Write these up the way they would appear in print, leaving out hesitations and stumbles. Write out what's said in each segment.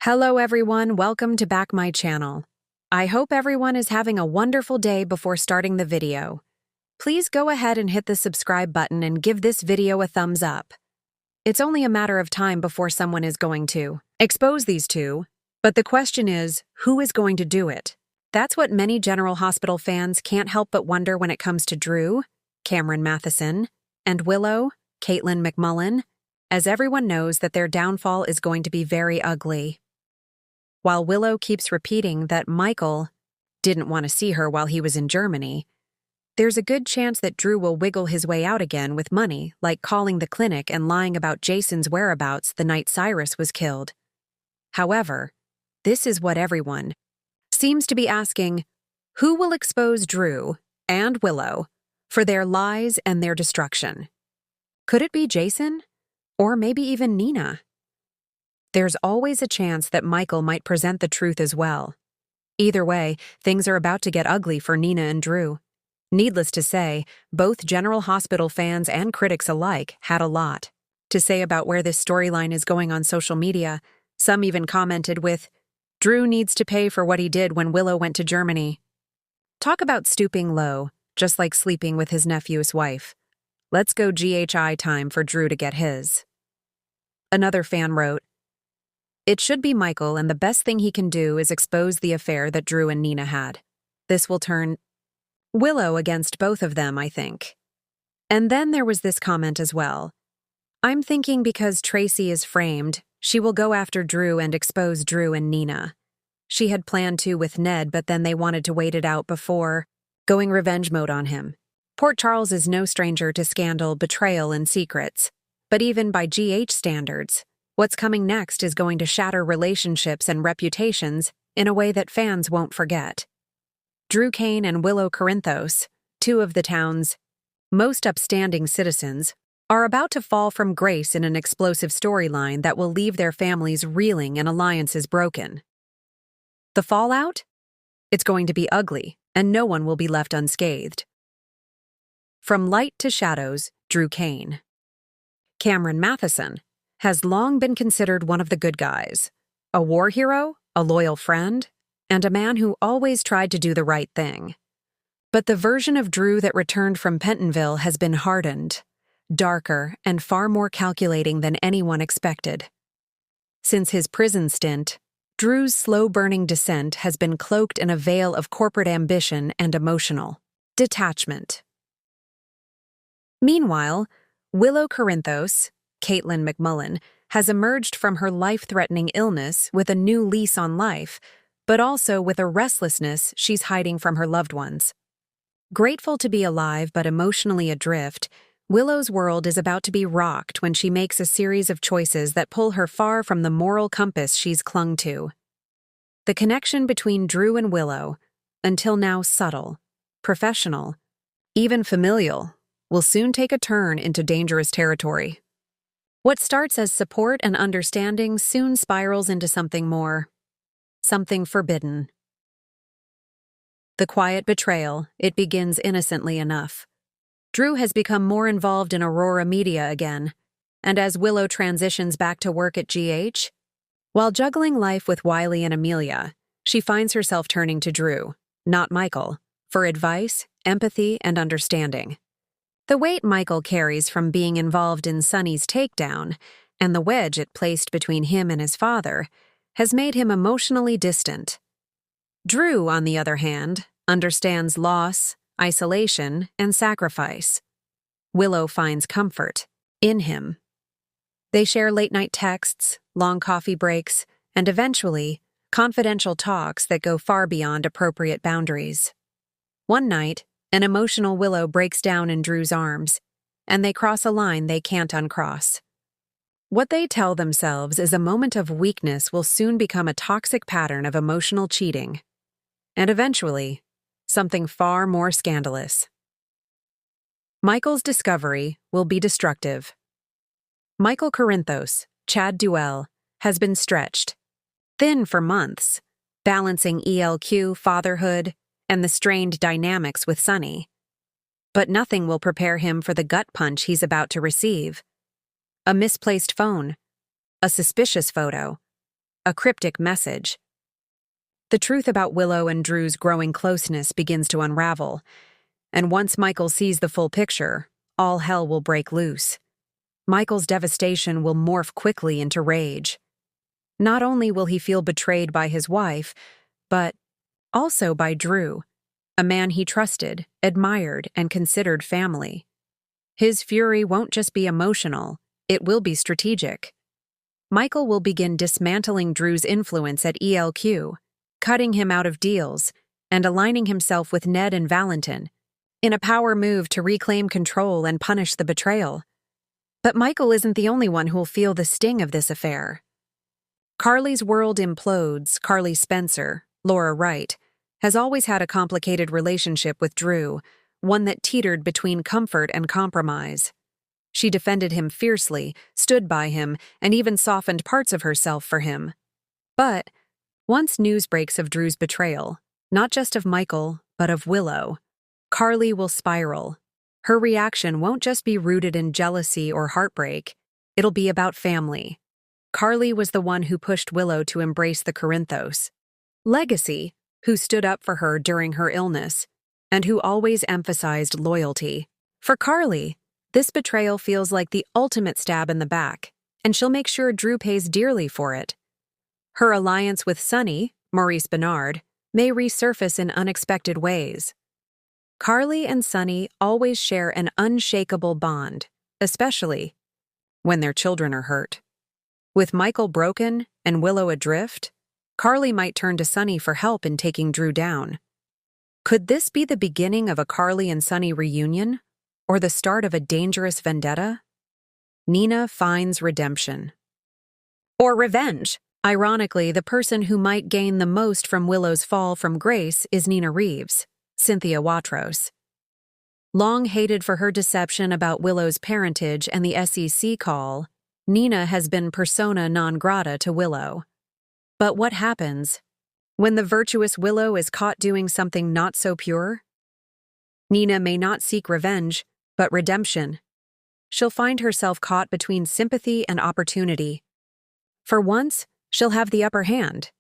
Hello everyone, welcome to back my channel. I hope everyone is having a wonderful day before starting the video. Please go ahead and hit the subscribe button and give this video a thumbs up. It's only a matter of time before someone is going to expose these two, but the question is, who is going to do it? That's what many General Hospital fans can't help but wonder when it comes to Drew, Cameron Matheson, and Willow, Caitlin McMullen, as everyone knows that their downfall is going to be very ugly. While Willow keeps repeating that Michael didn't want to see her while he was in Germany, there's a good chance that Drew will wiggle his way out again with money, like calling the clinic and lying about Jason's whereabouts the night Cyrus was killed. However, this is what everyone seems to be asking: who will expose Drew and Willow for their lies and their destruction? Could it be Jason? Or maybe even Nina? There's always a chance that Michael might present the truth as well. Either way, things are about to get ugly for Nina and Drew. Needless to say, both General Hospital fans and critics alike had a lot to say about where this storyline is going on social media. Some even commented with, "Drew needs to pay for what he did when Willow went to Germany." Talk about stooping low, just like sleeping with his nephew's wife. Let's go GHI time for Drew to get his. Another fan wrote, "It should be Michael, and the best thing he can do is expose the affair that Drew and Nina had. This will turn Willow against both of them, I think." And then there was this comment as well. "I'm thinking because Tracy is framed, she will go after Drew and expose Drew and Nina. She had planned to with Ned, but then they wanted to wait it out before going revenge mode on him. Port Charles is no stranger to scandal, betrayal, and secrets. But even by GH standards, what's coming next is going to shatter relationships and reputations in a way that fans won't forget. Drew Cain and Willow Corinthos, two of the town's most upstanding citizens, are about to fall from grace in an explosive storyline that will leave their families reeling and alliances broken. The fallout? It's going to be ugly, and no one will be left unscathed. From light to shadows, Drew Cain. Cameron Matheson has long been considered one of the good guys, a war hero, a loyal friend, and a man who always tried to do the right thing. But the version of Drew that returned from Pentonville has been hardened, darker, and far more calculating than anyone expected. Since his prison stint, Drew's slow-burning descent has been cloaked in a veil of corporate ambition and emotional detachment. Meanwhile, Willow Corinthos, Caitlin McMullen, has emerged from her life-threatening illness with a new lease on life, but also with a restlessness she's hiding from her loved ones. Grateful to be alive but emotionally adrift, Willow's world is about to be rocked when she makes a series of choices that pull her far from the moral compass she's clung to. The connection between Drew and Willow, until now subtle, professional, even familial, will soon take a turn into dangerous territory. What starts as support and understanding soon spirals into something more, something forbidden. The quiet betrayal, it begins innocently enough. Drew has become more involved in Aurora media again, and as Willow transitions back to work at GH, while juggling life with Wiley and Amelia, she finds herself turning to Drew, not Michael, for advice, empathy, and understanding. The weight Michael carries from being involved in Sonny's takedown and the wedge it placed between him and his father has made him emotionally distant. Drew, on the other hand, understands loss, isolation, and sacrifice. Willow finds comfort in him. They share late-night texts, long coffee breaks, and eventually, confidential talks that go far beyond appropriate boundaries. One night, an emotional Willow breaks down in Drew's arms, and they cross a line they can't uncross. What they tell themselves is a moment of weakness will soon become a toxic pattern of emotional cheating, and eventually, something far more scandalous. Michael's discovery will be destructive. Michael Corinthos, Chad Duell, has been stretched thin for months, balancing ELQ, fatherhood, and the strained dynamics with Sonny. But nothing will prepare him for the gut punch he's about to receive. A misplaced phone, a suspicious photo, a cryptic message. The truth about Willow and Drew's growing closeness begins to unravel, and once Michael sees the full picture, all hell will break loose. Michael's devastation will morph quickly into rage. Not only will he feel betrayed by his wife, but also by Drew, a man he trusted, admired, and considered family. His fury won't just be emotional, it will be strategic. Michael will begin dismantling Drew's influence at ELQ, cutting him out of deals, and aligning himself with Ned and Valentin, in a power move to reclaim control and punish the betrayal. But Michael isn't the only one who'll feel the sting of this affair. Carly's world implodes. Carly Spencer, Laura Wright, has always had a complicated relationship with Drew, one that teetered between comfort and compromise. She defended him fiercely, stood by him, and even softened parts of herself for him. But once news breaks of Drew's betrayal, not just of Michael, but of Willow, Carly will spiral. Her reaction won't just be rooted in jealousy or heartbreak, it'll be about family. Carly was the one who pushed Willow to embrace the Corinthos. Legacy, who stood up for her during her illness, and who always emphasized loyalty. For Carly, this betrayal feels like the ultimate stab in the back, and she'll make sure Drew pays dearly for it. Her alliance with Sonny, Maurice Bernard, may resurface in unexpected ways. Carly and Sonny always share an unshakable bond, especially when their children are hurt. With Michael broken and Willow adrift, Carly might turn to Sonny for help in taking Drew down. Could this be the beginning of a Carly and Sonny reunion, or the start of a dangerous vendetta? Nina finds redemption. Or revenge. Ironically, the person who might gain the most from Willow's fall from grace is Nina Reeves, Cynthia Watros. Long hated for her deception about Willow's parentage and the SEC call, Nina has been persona non grata to Willow. But what happens when the virtuous Willow is caught doing something not so pure? Nina may not seek revenge, but redemption. She'll find herself caught between sympathy and opportunity. For once, she'll have the upper hand,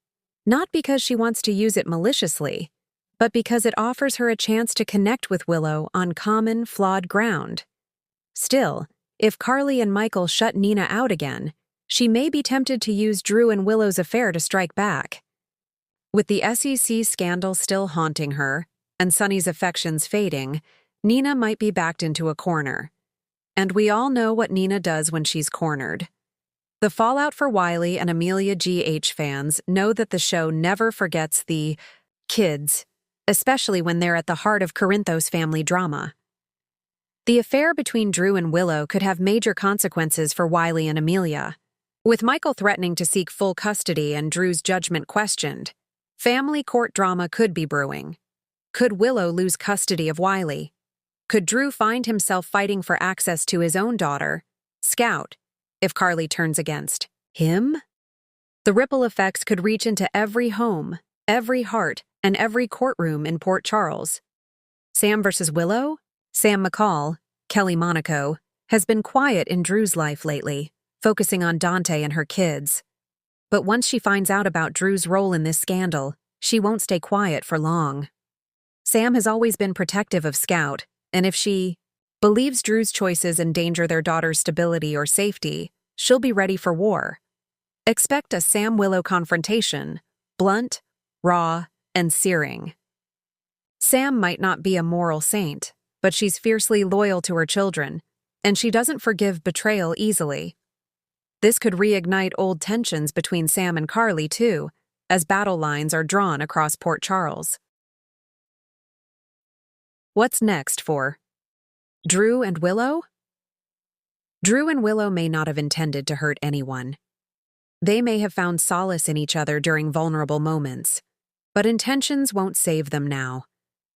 not because she wants to use it maliciously, but because it offers her a chance to connect with Willow on common, flawed ground. Still, if Carly and Michael shut Nina out again, she may be tempted to use Drew and Willow's affair to strike back. With the SEC scandal still haunting her, and Sonny's affections fading, Nina might be backed into a corner. And we all know what Nina does when she's cornered. The fallout for Wiley and Amelia G.H. fans know that the show never forgets the kids, especially when they're at the heart of Corinthos family drama. The affair between Drew and Willow could have major consequences for Wiley and Amelia. With Michael threatening to seek full custody and Drew's judgment questioned, family court drama could be brewing. Could Willow lose custody of Wiley? Could Drew find himself fighting for access to his own daughter, Scout, if Carly turns against him? The ripple effects could reach into every home, every heart, and every courtroom in Port Charles. Sam versus Willow? Sam McCall, Kelly Monaco, has been quiet in Drew's life lately, focusing on Dante and her kids. But once she finds out about Drew's role in this scandal, she won't stay quiet for long. Sam has always been protective of Scout, and if she believes Drew's choices endanger their daughter's stability or safety, she'll be ready for war. Expect a Sam-Willow confrontation, blunt, raw, and searing. Sam might not be a moral saint, but she's fiercely loyal to her children, and she doesn't forgive betrayal easily. This could reignite old tensions between Sam and Carly, too, as battle lines are drawn across Port Charles. What's next for Drew and Willow? Drew and Willow may not have intended to hurt anyone. They may have found solace in each other during vulnerable moments, but intentions won't save them now.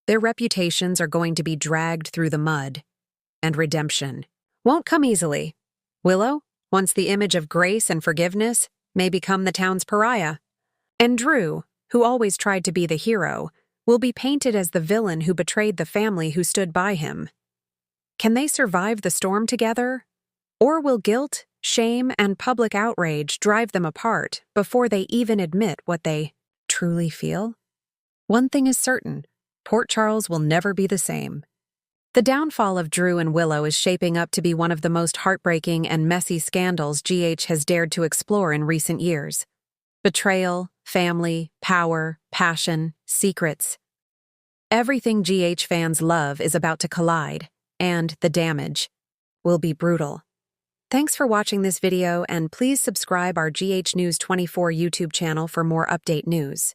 Their reputations are going to be dragged through the mud, and redemption won't come easily. Willow, once the image of grace and forgiveness, may become the town's pariah. And Drew, who always tried to be the hero, will be painted as the villain who betrayed the family who stood by him. Can they survive the storm together? Or will guilt Shame and public outrage drive them apart before they even admit what they truly feel. One thing is certain, Port Charles will never be the same. The downfall of Drew and Willow is shaping up to be one of the most heartbreaking and messy scandals GH has dared to explore in recent years. Betrayal, family, power, passion, secrets. Everything GH fans love is about to collide, and the damage will be brutal. Thanks for watching this video, and please subscribe our GH News 24 YouTube channel for more update news.